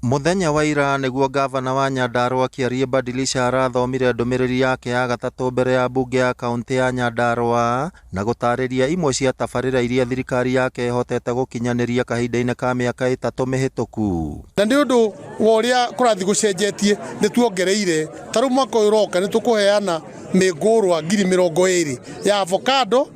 Muthenya wa ira niguo gavana wa Nyandarua akiaria Badilisha arathomire ndumiriri yake ya gatatu mbere ya bunge ya kaunti ya Nyandarua na gutariria imwe cia tabarira iria thirikari yake ihotete gukinyaniria kahinda-ini ka miaka 3 mihituku. Na ndi undu wa uria kurathi gucenjetie ni tuongereire taru mwaka uroka ni tukuheana migurwa 20,000 ya avocado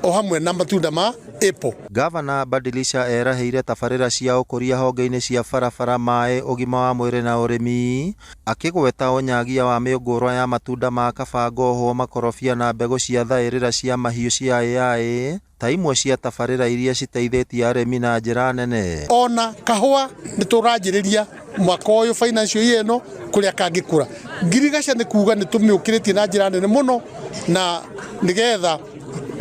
o hamwe na matunda ma apple. Gavana Badilisha eraheire tabarira cia ukuria honge-ini cia barabara, mai, ugima wa mwiri na urimi, akigweta unyagia wa migurwa ya matunda ma kabango, ho makorofia na mbegu cia thairira cia mahiu cia AI ta imwe cia tabarira iria citeithitie arimi na njira nene. Ona kahua ni turanjiriria mwaka uyu financial year no kuria kangikura ngirigaca ni kuga ni tumiukiritie na njira nene muno na nigetha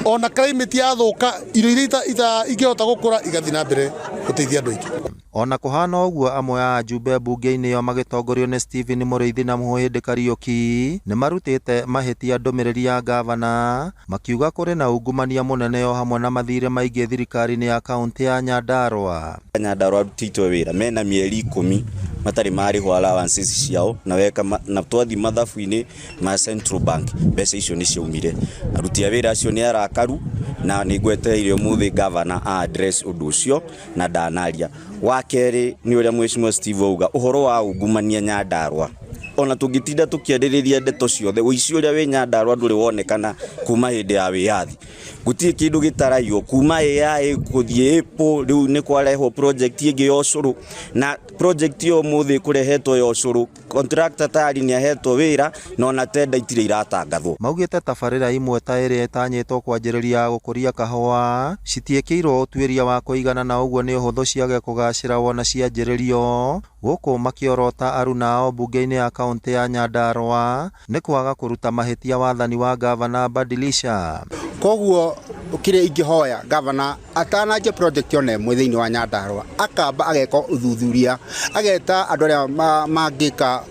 ona climate yathuka irio iria ingihota gukura igathi na mbere guteithia andu aingi. Ona kuhana uguo amwe a ajumbe bunge-ini yo magitongorio ni Stephen Muriithi na Muhindi Kariuki ni marutite mahitia ndumiriri ya gavana makiuga kuri na ungumania munene yo hamwe na mathire maingi thirikari-ini ya kaunti ya Nyandarua. Nyandarua rutitwe wira mena mieri 10 matari mari ho allowances ciao na weka na twathi mathabu-ini ma Central Bank mbeca icio ni ciaumire arutia wira acio ni arakaru na ni ngwetereire muthi gavana a address undu ucio na ndanaria wakeri ni uria mweshimwa Steve auga uhoro wa ungumania Nyandarua ona tungitinda tukiendereria ndeto ciothe uici uria we Nyandarua nduri wonekana kuma hindi ya wiyathi gutie kindu gitaraio kuma AI kuthie Apple riu ni kwareho project ingi yo curu na project yo muthi kurehetwo yo curu contractor tari ni ahetwo wira no na tenda itire iratangathwo. Maugite tabarira imwe ta iria itanyitwo kwanjiriria gukuria kahua citiekirwo utwiria wa kuigana na uguo ni uhuthu ciage kugacira wona cianjiririo guku makiorota aruna ao bunge-ini ya kaunti ya Nyandarua ni kwaga kuruta mahitia wathani wa gavana Badilisha. Koguo ukire ingihoya gavana atanaje project yone mwithiini wa Nyandarua akamba ageko uthuthuria ageta andu aria mangika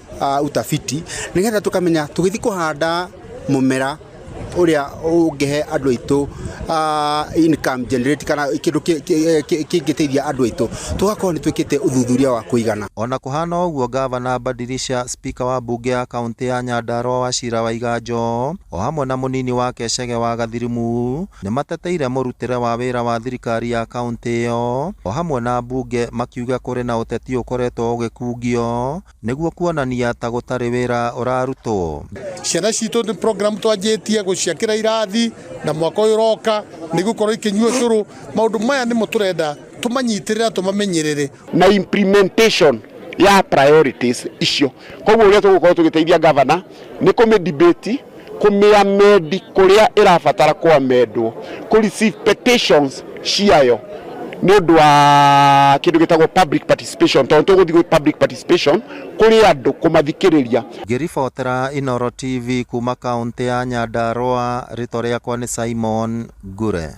utafiti nigetha tukamenya tugithi kuhanda mumera uria ungihe andu aitu income generate kana kindu kingiteithia andu aitu tugakorwo ni twikite uthuthuria wa kuigana. Ona kuhana uguo gavana Badilisha speaker wa bunge ya kaunti ya Nyandarua Wachira Waiganjo o hamwe na munini wake Chege wa Gathirimu ni mateteire murutire wa wira wa thirikari ya kaunti yo o hamwe na bunge makiuga kuri na uteti ukoretwo ugikungio niguo kuonania ta gutari wira urarutwo. Ciana citu ni program twanjitie guciakira irathi na mwaka uyu roka nigukorwo ikinyua curu maundu maya ni muturenda tumanyitirira tumamenyerere na implementation ya priorities icio. Koguo uria tugukorwo tugiteithia gavana ni kume debate kumiamedi kuria irabatara kwamendwo ku receive petitions ciayo ni undu wa kindu gitagwo public participation tondu tuguthi public participation kuri andu kumathikiriria. Ngiribotera Inooro TV kuma kaunti ya Nyandarua, rito riakwa ni Simon Ngure.